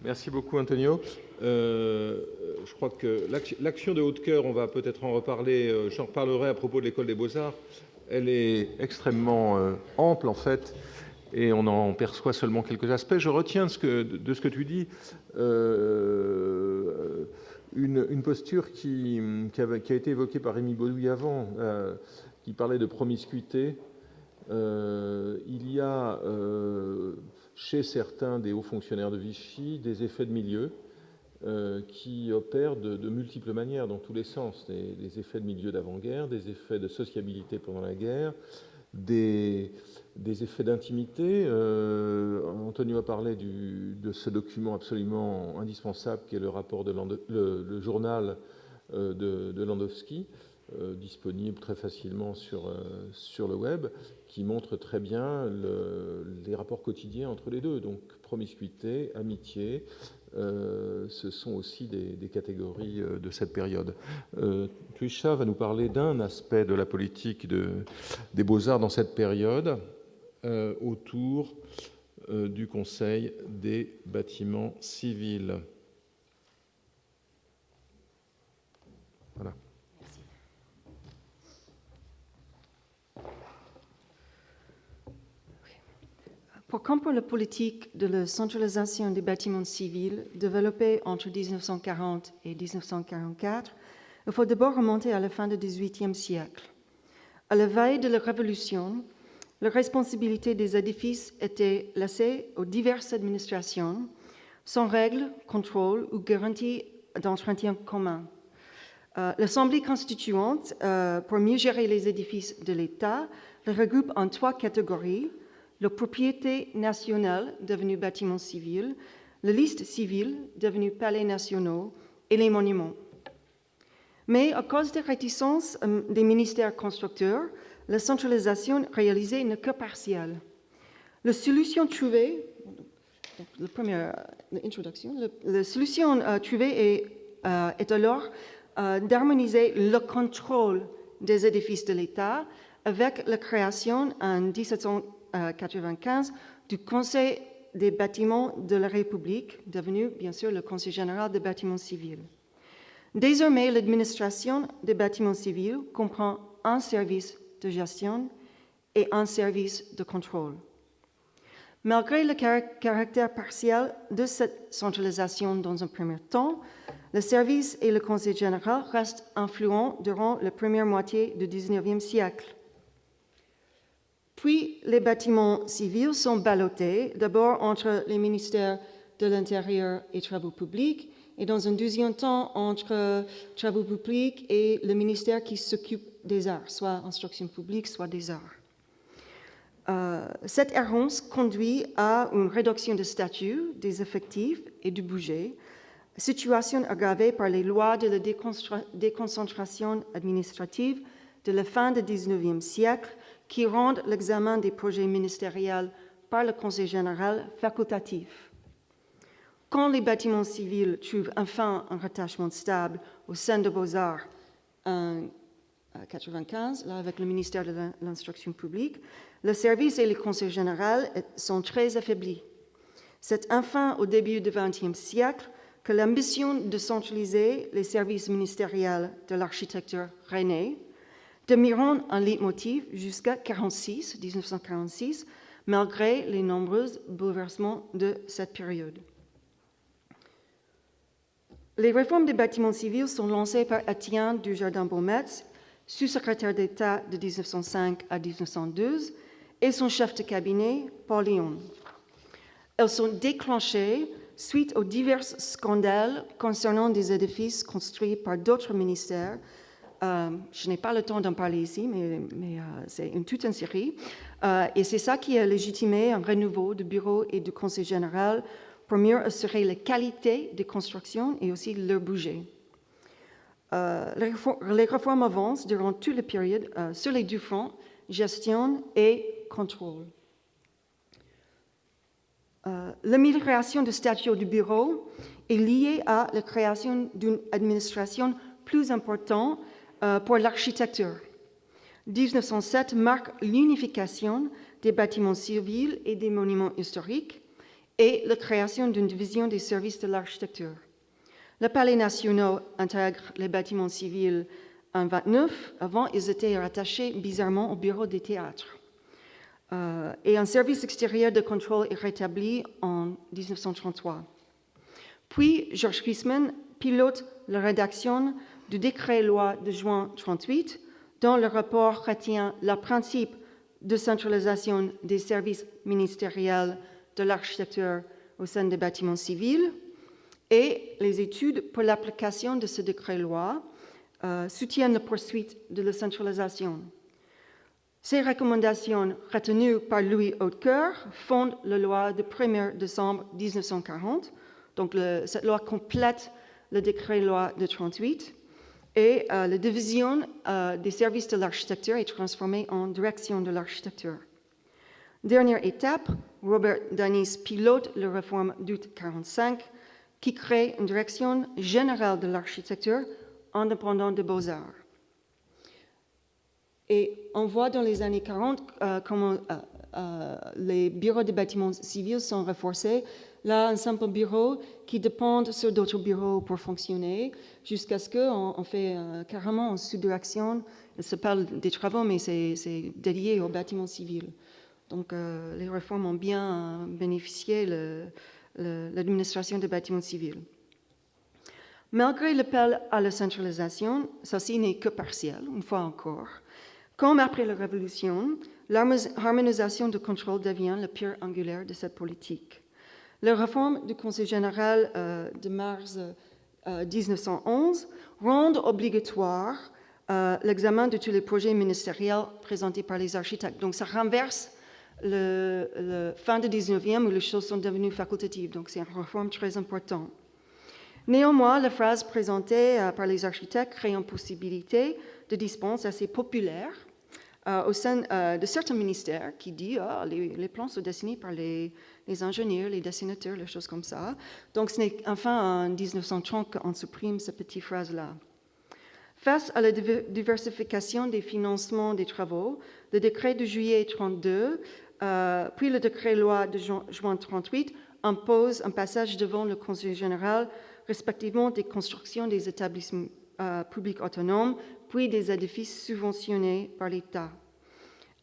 Merci beaucoup, Antonio. Je crois que l'action de Haute-Cœur, on va peut-être en reparler, j'en reparlerai à propos de l'École des Beaux-Arts. Elle est extrêmement ample, en fait, et on en perçoit seulement quelques aspects. Je retiens de ce que tu dis une posture qui a été évoquée par Rémi Baudouy avant, qui parlait de promiscuité. Il y a chez certains des hauts fonctionnaires de Vichy des effets de milieu qui opèrent de multiples manières, dans tous les sens. Des effets de milieu d'avant-guerre, des effets de sociabilité pendant la guerre, des effets d'intimité. Antonio a parlé de ce document absolument indispensable qui est le rapport le journal de Landowski, disponible très facilement sur le web, qui montre très bien les rapports quotidiens entre les deux. Donc promiscuité, amitié, ce sont aussi des catégories de cette période. Trisha va nous parler d'un aspect de la politique des Beaux-Arts dans cette période, autour du Conseil des bâtiments civils. Voilà. Pour comprendre la politique de la centralisation des bâtiments civils développée entre 1940 et 1944, il faut d'abord remonter à la fin du XVIIIe siècle. À la veille de la Révolution, la responsabilité des édifices était laissée aux diverses administrations, sans règles, contrôle ou garantie d'entretien commun. L'Assemblée constituante, pour mieux gérer les édifices de l'État, les regroupe en 3 catégories: la propriété nationale, devenue bâtiments civils, la liste civile, devenue palais nationaux, et les monuments. Mais à cause des réticences des ministères constructeurs, la centralisation réalisée n'est que partielle. La solution trouvée, est alors d'harmoniser le contrôle des édifices de l'État avec la création en 1795 du Conseil des bâtiments de la République, devenu bien sûr le Conseil général des bâtiments civils. Désormais, l'administration des bâtiments civils comprend un service de gestion et un service de contrôle. Malgré le caractère partiel de cette centralisation dans un premier temps, le service et le Conseil général restent influents durant la première moitié du XIXe siècle. Puis, les bâtiments civils sont ballottés, d'abord entre les ministères de l'Intérieur et Travaux publics, et dans un deuxième temps entre Travaux publics et le ministère qui s'occupe des arts, soit instruction publique, soit des arts. Cette errance conduit à une réduction de statut, des effectifs et du budget, situation aggravée par les lois de la déconcentration administrative de la fin du XIXe siècle qui rendent l'examen des projets ministériels par le Conseil général facultatif. Quand les bâtiments civils trouvent enfin un rattachement stable au sein de Beaux-Arts en 1995, là avec le ministère de l'Instruction publique, le service et le Conseil général sont très affaiblis. C'est enfin au début du XXe siècle que l'ambition de centraliser les services ministériels de l'architecture renaît, demeurant un leitmotiv jusqu'à 1946, malgré les nombreux bouleversements de cette période. Les réformes des bâtiments civils sont lancées par Étienne Dujardin-Beaumetz, sous-secrétaire d'État de 1905 à 1912, et son chef de cabinet, Paul Léon. Elles sont déclenchées suite aux divers scandales concernant des édifices construits par d'autres ministères. Je n'ai pas le temps d'en parler ici, mais c'est toute une série. Et c'est ça qui a légitimé un renouveau du bureau et du conseil général pour mieux assurer la qualité des constructions et aussi leur budget. Les réformes avancent durant toute la période sur les deux fronts, gestion et contrôle. L'amélioration du statut du bureau est liée à la création d'une administration plus importante pour l'architecture. 1907 marque l'unification des bâtiments civils et des monuments historiques et la création d'une division des services de l'architecture. Les palais nationaux intègrent les bâtiments civils en 1929. Avant, ils étaient rattachés bizarrement au bureau des théâtres. Et un service extérieur de contrôle est rétabli en 1933. Puis, Georges Huisman pilote la rédaction du décret-loi de juin 1938, dont le rapport retient le principe de centralisation des services ministériels de l'architecture au sein des bâtiments civils, et les études pour l'application de ce décret-loi soutiennent la poursuite de la centralisation. Ces recommandations retenues par Louis Hautecoeur fondent la loi du 1er décembre 1940. Donc, cette loi complète le décret-loi de 1938 et la division des services de l'architecture est transformée en direction de l'architecture. Dernière étape, Robert Danis pilote la réforme d'août 1945 qui crée une direction générale de l'architecture indépendante des beaux-arts. Et on voit dans les années 40 comment les bureaux des bâtiments civils sont renforcés. Là, un simple bureau qui dépend sur d'autres bureaux pour fonctionner, jusqu'à ce qu'on fait carrément une sous-direction. Ça parle des travaux, mais c'est dédié aux bâtiments civils. Donc, les réformes ont bien bénéficié l'administration des bâtiments civils. Malgré l'appel à la centralisation, ceci n'est que partiel, une fois encore. Comme après la Révolution, l'harmonisation du contrôle devient la pierre angulaire de cette politique. La réforme du Conseil général de mars 1911 rend obligatoire l'examen de tous les projets ministériels présentés par les architectes. Donc, ça renverse la fin du 19e où les choses sont devenues facultatives. Donc, c'est une réforme très importante. Néanmoins, la phrase présentée par les architectes crée une possibilité de dispense assez populaire au sein de certains ministères qui dit les plans sont dessinés par les ingénieurs, les dessinateurs, les choses comme ça. Donc, ce n'est enfin en 1930 qu'on supprime cette petite phrase-là. Face à la diversification des financements des travaux, le décret de juillet 1932, puis le décret-loi de juin 1938 impose un passage devant le Conseil général, respectivement des constructions des établissements publics autonomes, puis des édifices subventionnés par l'État.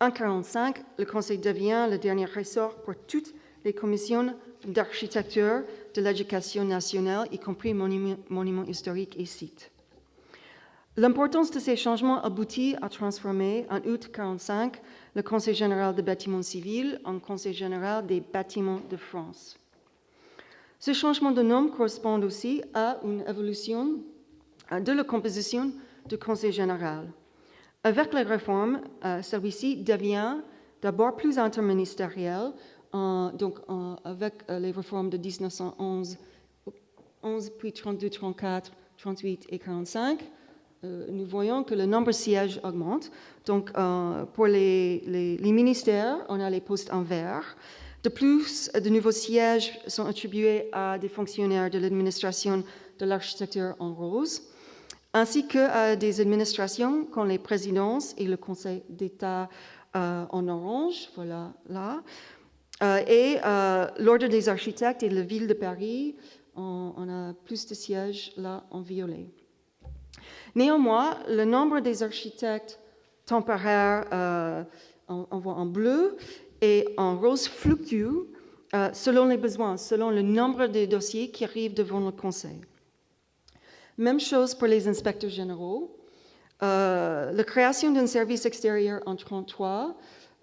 En 1945, le Conseil devient le dernier ressort pour toutes les commissions d'architecture de l'éducation nationale, y compris monuments historiques et sites. L'importance de ces changements aboutit à transformer, en août 1945, le Conseil général des bâtiments civils en Conseil général des bâtiments de France. Ce changement de nom correspond aussi à une évolution de la composition du Conseil général. Avec les réformes, celui-ci devient d'abord plus interministériel, avec les réformes de 1911, puis 32, 34, 38 et 45. Nous voyons que le nombre de sièges augmente. Donc, pour les ministères, on a les postes en vert. De plus, de nouveaux sièges sont attribués à des fonctionnaires de l'administration de l'architecture en rose, ainsi qu'à des administrations comme les présidences et le Conseil d'État en orange, voilà, là. Et l'Ordre des architectes et la Ville de Paris, on a plus de sièges là en violet. Néanmoins, le nombre des architectes temporaires, on voit en bleu, et en rose fluctue selon les besoins, selon le nombre de dossiers qui arrivent devant le Conseil. Même chose pour les inspecteurs généraux. La création d'un service extérieur en 1933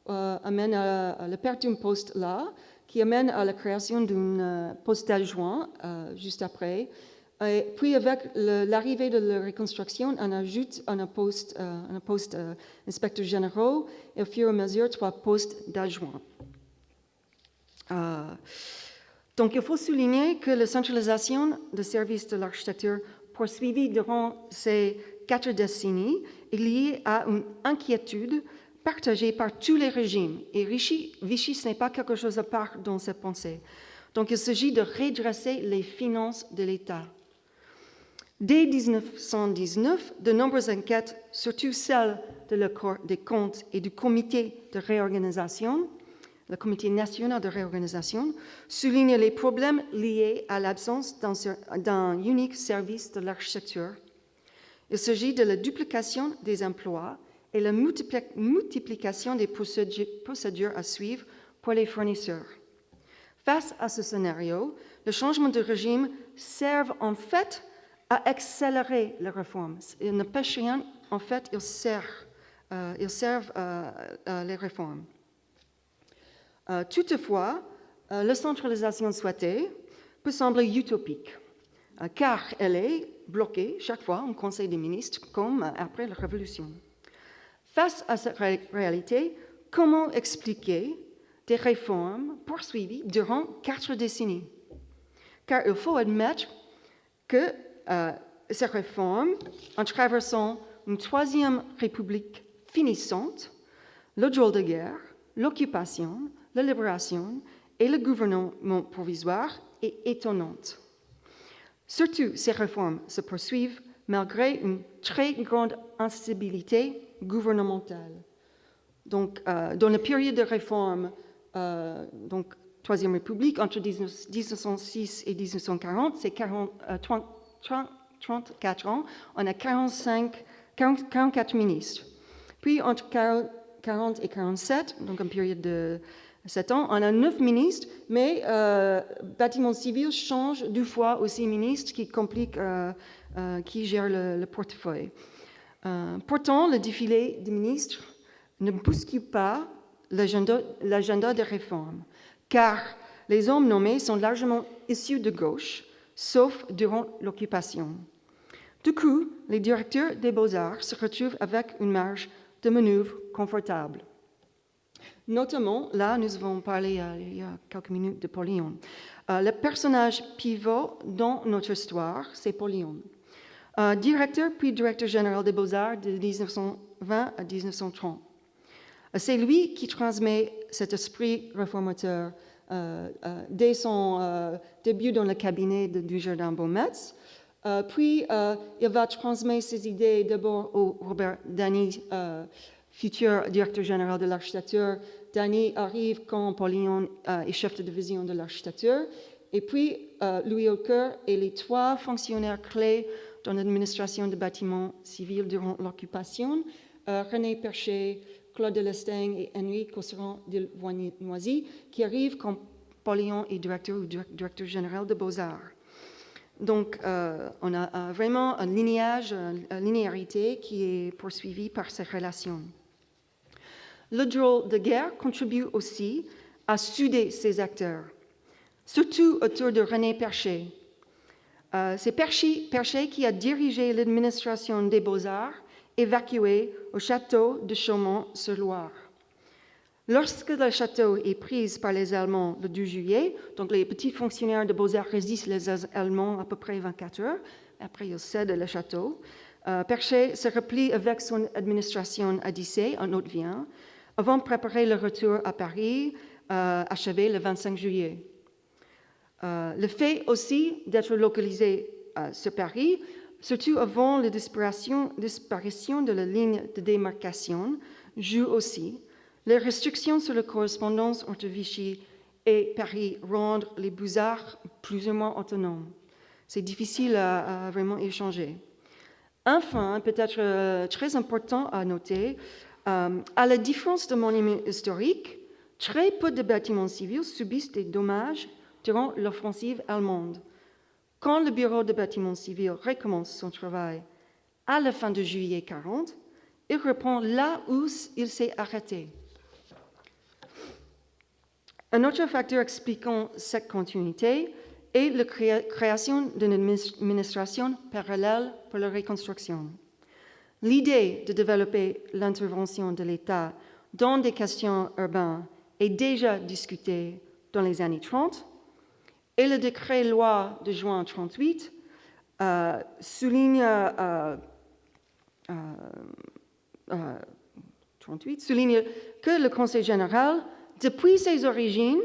amène à la perte d'un poste là, qui amène à la création d'un poste d'adjoint juste après. Et puis, avec l'arrivée de la reconstruction, on ajoute un poste inspecteur général et au fur et à mesure 3 postes d'adjoint. Donc, il faut souligner que la centralisation des services de l'architecture poursuivie durant ces 4 décennies est liée à une inquiétude partagée par tous les régimes. Et Vichy, ce n'est pas quelque chose à part dans cette pensée. Donc, il s'agit de redresser les finances de l'État. Dès 1919, de nombreuses enquêtes, surtout celles de la Cour des comptes et du Comité de réorganisation, le Comité national de réorganisation, souligne les problèmes liés à l'absence d'un unique service de l'architecture. Il s'agit de la duplication des emplois et la multiplication des procédures à suivre pour les fournisseurs. Face à ce scénario, le changement de régime sert en fait à accélérer les réformes. Ils ne pêchent rien, en fait, ils servent les réformes. Toutefois, la centralisation souhaitée peut sembler utopique, car elle est bloquée chaque fois au Conseil des ministres, comme après la Révolution. Face à cette réalité, comment expliquer des réformes poursuivies durant 4 décennies? Car il faut admettre que ces réformes, en traversant une troisième république finissante, le drôle de guerre, l'occupation, la libération et le gouvernement provisoire, est étonnante. Surtout, ces réformes se poursuivent malgré une très grande instabilité gouvernementale. Donc, dans la période de réforme, donc Troisième République, entre 1906 et 1940, c'est 34 ans, on a 44 ministres. Puis, entre 40 et 47, donc une période de 7 ans, on a 9 ministres, mais bâtiment civil change 2 fois aussi ministres qui compliquent, qui gèrent le portefeuille. Pourtant, le défilé des ministres ne bouscule pas l'agenda de réforme, car les hommes nommés sont largement issus de gauche, sauf durant l'occupation. Du coup, les directeurs des beaux-arts se retrouvent avec une marge de manœuvre confortable. Notamment, là, nous avons parlé il y a quelques minutes de Paul Léon. Le personnage pivot dans notre histoire, c'est Paul Léon. Directeur puis directeur général des Beaux-Arts de 1920 à 1930. C'est lui qui transmet cet esprit réformateur dès son début dans le cabinet du jardin Beaumetz. Puis, il va transmettre ses idées d'abord au Robert Dany, futur directeur général de l'architecture. Dany arrive quand Paul Léon est chef de division de l'architecture. Et puis, Louis Haucoeur et les 3 fonctionnaires clés dans l'administration des bâtiments civils durant l'occupation, René Perchet, Claude Delestaigne et Henri Cosseran de Voinoisy, qui arrivent quand Paul Léon est directeur général de Beaux-Arts. Donc, on a vraiment un lignage, une linéarité qui est poursuivie par ces relations. Le drôle de guerre contribue aussi à souder ces acteurs, surtout autour de René Perchet. C'est Perchet qui a dirigé l'administration des Beaux-Arts évacué au château de Chaumont-sur-Loire. Lorsque le château est pris par les Allemands le 2 juillet, donc les petits fonctionnaires de Beaux-Arts résistent les Allemands à peu près 24 heures, après ils cèdent le château. Perchet se replie avec son administration à Dissay, en Haute-Vienne, avant de préparer le retour à Paris, achevé le 25 juillet. Le fait aussi d'être localisé sur Paris, surtout avant la disparition de la ligne de démarcation, joue aussi. Les restrictions sur la correspondance entre Vichy et Paris rendent les Beaux-Arts plus ou moins autonomes. C'est difficile à vraiment échanger. Enfin, peut-être très important à noter, à la différence de monuments historiques, très peu de bâtiments civils subissent des dommages durant l'offensive allemande. Quand le bureau de bâtiments civils recommence son travail à la fin de juillet 1940, il reprend là où il s'est arrêté. Un autre facteur expliquant cette continuité est la création d'une administration parallèle pour la reconstruction. L'idée de développer l'intervention de l'État dans des questions urbaines est déjà discutée dans les années 30 et le décret-loi de juin 1938 souligne que le Conseil général, depuis ses origines,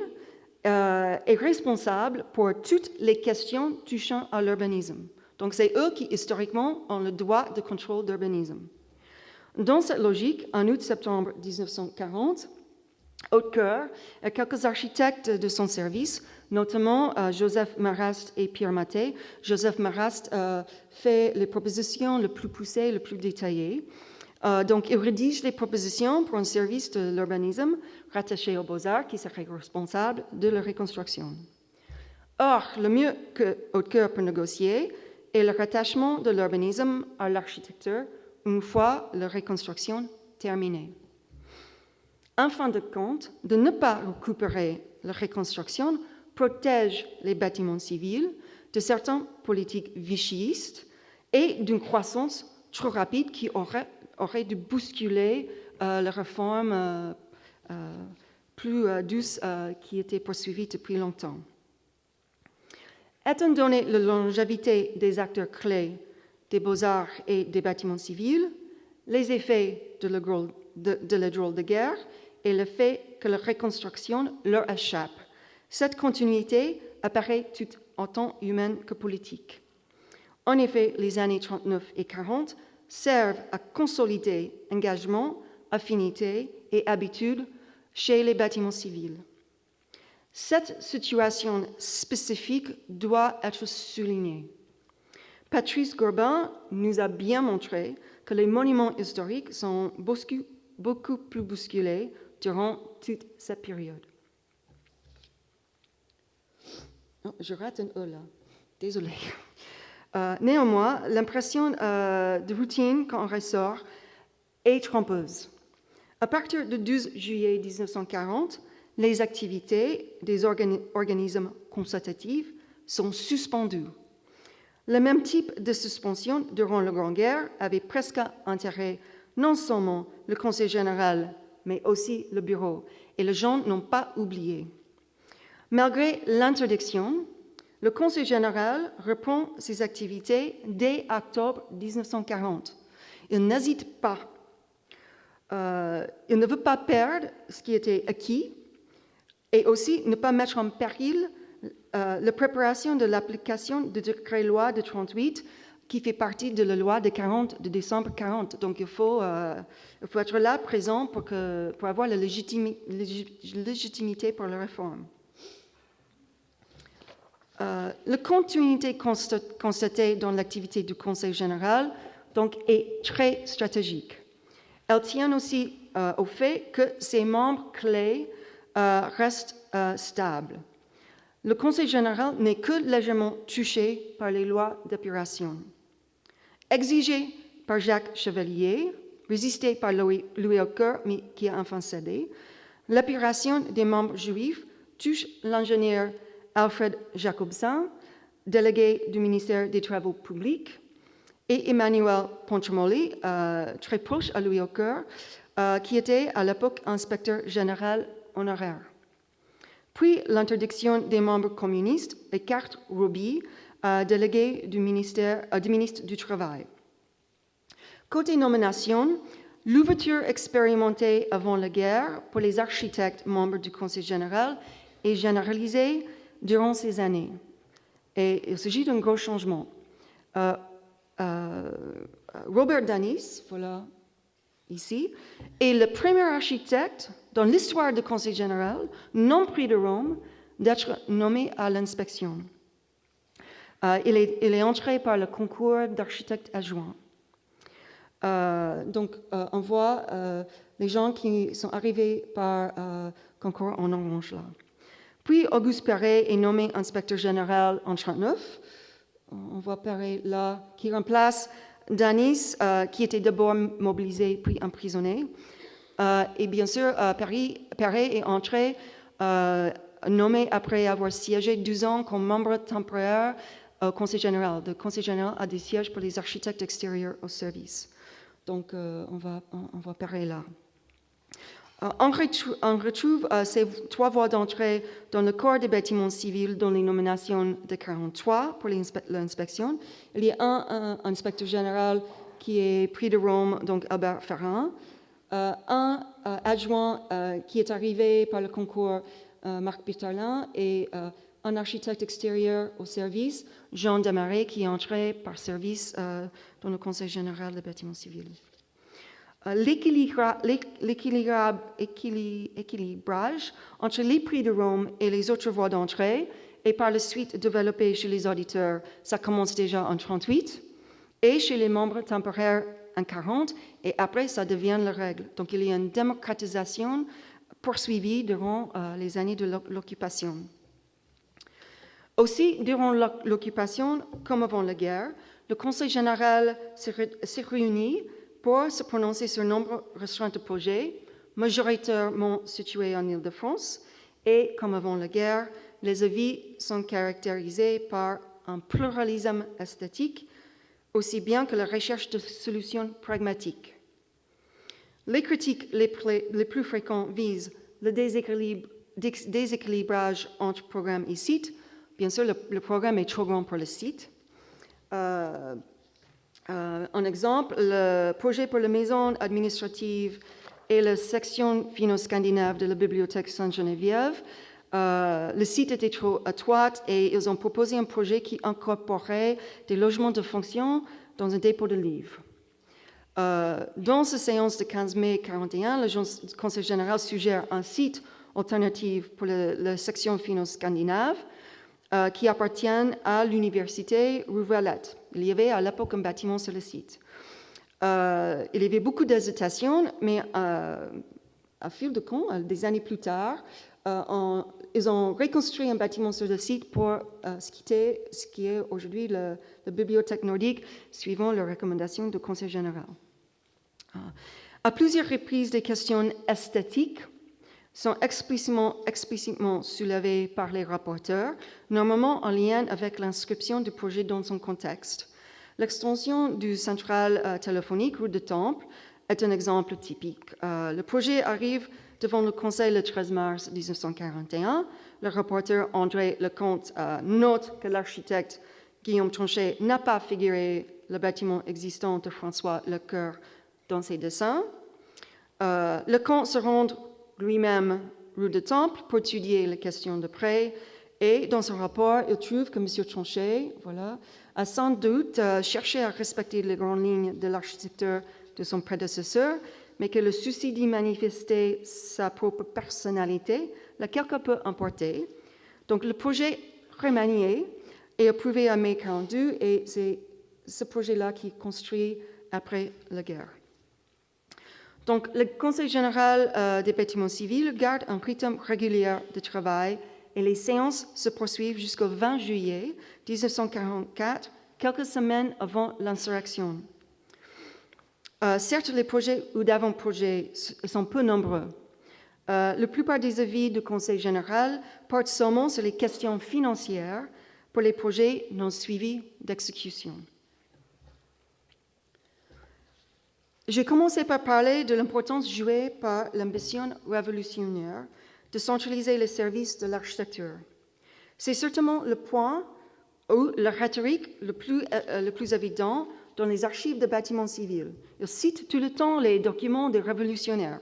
est responsable pour toutes les questions touchant à l'urbanisme. Donc, c'est eux qui, historiquement, ont le droit de contrôle d'urbanisme. Dans cette logique, en août-septembre 1940, Hautecoeur et quelques architectes de son service, notamment Joseph Marrast et Pierre Maté. Joseph Marrast fait les propositions les plus poussées, les plus détaillées. Donc, il rédige les propositions pour un service de l'urbanisme rattaché aux Beaux-Arts qui serait responsable de la reconstruction. Or, le mieux que Hautecoeur peut négocier est le rattachement de l'urbanisme à l'architecture une fois la reconstruction terminée. En fin de compte, de ne pas récupérer la reconstruction protège les bâtiments civils de certaines politiques vichyistes et d'une croissance trop rapide qui aurait dû bousculer la réforme plus douce qui était poursuivie depuis longtemps. Étant donné la longévité des acteurs clés des beaux-arts et des bâtiments civils, les effets de la drôle de guerre et le fait que la reconstruction leur échappe, cette continuité apparaît tout autant humaine que politique. En effet, les années 39 et 40 servent à consolider engagement, affinité et habitude chez les bâtiments civils. Cette situation spécifique doit être soulignée. Patrice Gorbin nous a bien montré que les monuments historiques sont beaucoup plus bousculés durant toute cette période. Oh, je rate un E là, désolée. Néanmoins, l'impression de routine qu'en ressort est trompeuse. À partir du 12 juillet 1940, les activités des organismes consultatifs sont suspendues. Le même type de suspension durant la Grande Guerre avait presque enterré non seulement le Conseil général, mais aussi le bureau, et les gens n'ont pas oublié. Malgré l'interdiction, le Conseil général reprend ses activités dès octobre 1940. Il n'hésite pas. Il ne veut pas perdre ce qui était acquis et aussi ne pas mettre en péril la préparation de l'application du décret-loi de 1938 qui fait partie de la loi de décembre 40. Donc, il faut être là, présent, pour avoir la légitimité pour la réforme. La continuité constatée dans l'activité du Conseil général donc, est très stratégique. Elle tient aussi au fait que ses membres clés restent stables. Le Conseil général n'est que légèrement touché par les lois d'épuration. Exigé par Jacques Chevalier, résisté par Louis Hautecoeur, mais qui a enfin cédé, l'épuration des membres juifs touche l'ingénieur Alfred Jacobson, délégué du ministère des Travaux publics, et Emmanuel Pontremoli, très proche à Louis Hautecoeur, qui était à l'époque inspecteur général honoraire. Puis l'interdiction des membres communistes et Carte Roby, délégué du ministre du Travail. Côté nomination, l'ouverture expérimentée avant la guerre pour les architectes membres du Conseil général est généralisée durant ces années. Et il s'agit d'un gros changement. Robert Danis, voilà, ici, est le premier architecte dans l'histoire du Conseil général, non pris de Rome, d'être nommé à l'inspection. Il est entré par le concours d'architectes adjoints. Donc, on voit les gens qui sont arrivés par concours en orange là. Puis, Auguste Perret est nommé inspecteur général en 1939. On voit Perret là, qui remplace Danis, qui était d'abord mobilisé puis emprisonné. Et bien sûr, Perret est entré, nommé après avoir siégé 12 ans comme membre temporaire au Conseil général. Le Conseil général a des sièges pour les architectes extérieurs au service. Donc, on va Perret là. On retrouve ces trois voies d'entrée dans le corps des bâtiments civils dans les nominations de 1943 pour l'inspection. Il y a un inspecteur général qui est prix de Rome, donc Albert Ferrand, un adjoint qui est arrivé par le concours, Marc Bitterlin, et un architecte extérieur au service, Jean Desmarais, qui est entré par service dans le Conseil général des bâtiments civils. L'équilibrage entre les prix de Rome et les autres voies d'entrée est par la suite développé chez les auditeurs. Ça commence déjà en 1938 et chez les membres temporaires en 1940 et après ça devient la règle. Donc il y a une démocratisation poursuivie durant les années de l'occupation. Aussi, durant l'occupation, comme avant la guerre, le Conseil général s'est réuni pour se prononcer sur un nombre restreint de projets, majoritairement situés en Île-de-France, et, comme avant la guerre, les avis sont caractérisés par un pluralisme esthétique, aussi bien que la recherche de solutions pragmatiques. Les critiques les plus fréquentes visent le déséquilibrage entre programme et site. Bien sûr, le programme est trop grand pour le site. Un exemple, le projet pour la maison administrative et la section finno-scandinave de la bibliothèque Sainte-Geneviève. Le site était trop étroit et ils ont proposé un projet qui incorporait des logements de fonction dans un dépôt de livres. Dans cette séance de 15 mai 1941, le Conseil général suggère un site alternatif pour la section finno-scandinave qui appartient à l'université Rouvalette. Il y avait à l'époque un bâtiment sur le site. Il y avait beaucoup d'hésitations, mais à fil de compte, des années plus tard, ils ont reconstruit un bâtiment sur le site pour ce qui est aujourd'hui la bibliothèque nordique, suivant les recommandations du Conseil général. À plusieurs reprises, des questions esthétiques sont explicitement soulevées par les rapporteurs, normalement en lien avec l'inscription du projet dans son contexte. L'extension du central téléphonique rue de Temple est un exemple typique. Le projet arrive devant le Conseil le 13 mars 1941. Le rapporteur André Lecomte note que l'architecte Guillaume Tronchet n'a pas figuré le bâtiment existant de François Lecoeur dans ses dessins. Lecomte se rend lui-même rue de Temple pour étudier les questions de près et dans son rapport, il trouve que M. Tronchet a sans doute cherché à respecter les grandes lignes de l'architecture de son prédécesseur, mais que le souci d'y manifester sa propre personnalité l'a quelque peu emporté. Donc le projet remanié est approuvé en mai 1942 et c'est ce projet-là qui est construit après la guerre. Donc le Conseil général des bâtiments civils garde un rythme régulier de travail et les séances se poursuivent jusqu'au 20 juillet 1944, quelques semaines avant l'insurrection. Certes, les projets ou d'avant-projets sont peu nombreux. La plupart des avis du Conseil général portent seulement sur les questions financières pour les projets non suivis d'exécution. J'ai commencé par parler de l'importance jouée par l'ambition révolutionnaire de centraliser les services de l'architecture. C'est certainement le point où la rhétorique le plus évident dans les archives de bâtiments civils. Ils citent tout le temps les documents des révolutionnaires.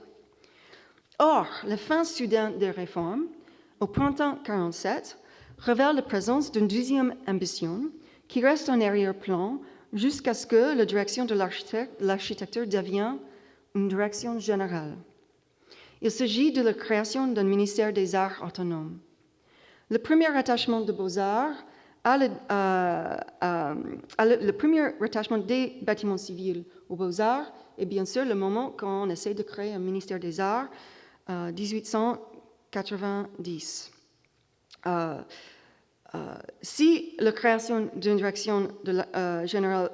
Or, la fin soudaine des réformes, au printemps 1947, révèle la présence d'une deuxième ambition qui reste en arrière-plan jusqu'à ce que la direction de l'architecture devienne une direction générale. Il s'agit de la création d'un ministère des Arts autonome. Le premier attachement de Beaux-Arts le premier rattachement des bâtiments civils aux Beaux-Arts est bien sûr le moment quand on essaie de créer un ministère des Arts, 1890. Si la création d'une direction générale...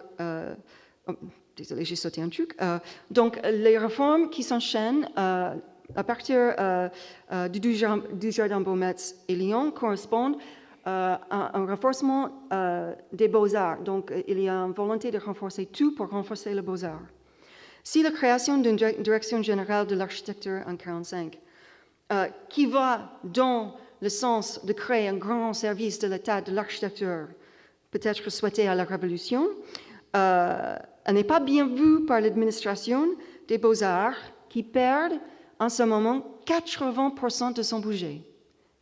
désolé, j'ai sauté un truc. Donc, les réformes qui s'enchaînent à partir du Jardin Beaumetz et Lyon correspondent à un renforcement des beaux-arts. Donc, il y a une volonté de renforcer tout pour renforcer les beaux-arts. Si la création d'une direction générale de l'architecture en 1945, qui va dans le sens de créer un grand service de l'État de l'architecture, peut-être souhaité à la Révolution, elle n'est pas bien vue par l'administration des beaux-arts qui perdent en ce moment 80% de son budget.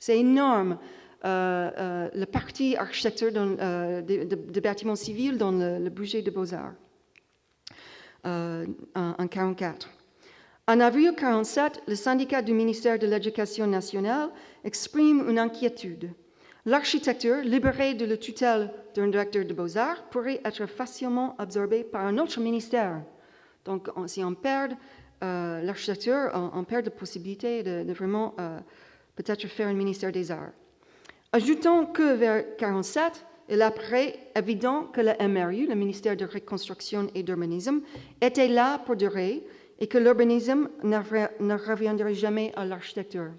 C'est énorme. La partie architecture de bâtiments civils dans le budget de Beaux-Arts. en 1944. En avril 1947, le syndicat du ministère de l'Éducation nationale exprime une inquiétude. L'architecture, libérée de la tutelle d'un directeur de beaux-arts, pourrait être facilement absorbée par un autre ministère. Donc, si on perd l'architecture, on perd la possibilité de vraiment peut-être faire un ministère des Arts. Ajoutons que vers 1947, il apparaît évident que le MRU, le ministère de Reconstruction et d'Urbanisme, était là pour durer et que l'urbanisme ne reviendrait jamais à l'architecture.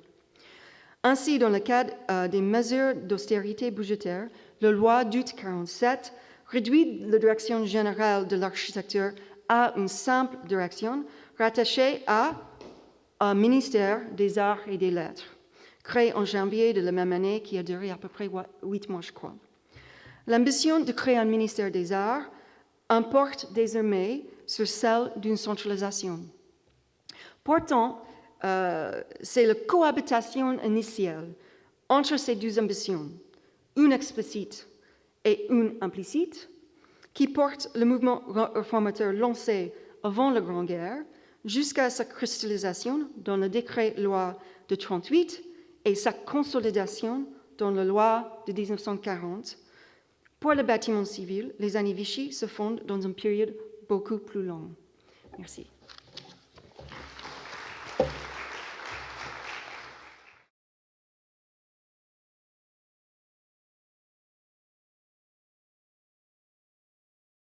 Ainsi, dans le cadre des mesures d'austérité budgétaire, la loi d'août 1947 réduit la direction générale de l'architecture à une simple direction rattachée à un ministère des Arts et des Lettres, créé en janvier de la même année, qui a duré à peu près 8 mois, je crois. L'ambition de créer un ministère des Arts importe désormais sur celle d'une centralisation. Pourtant, c'est la cohabitation initiale entre ces deux ambitions, une explicite et une implicite, qui porte le mouvement réformateur lancé avant la Grande Guerre jusqu'à sa cristallisation dans le décret-loi de 1938 et sa consolidation dans la loi de 1940. Pour le bâtiment civil, les années Vichy se fondent dans une période beaucoup plus longue. Merci.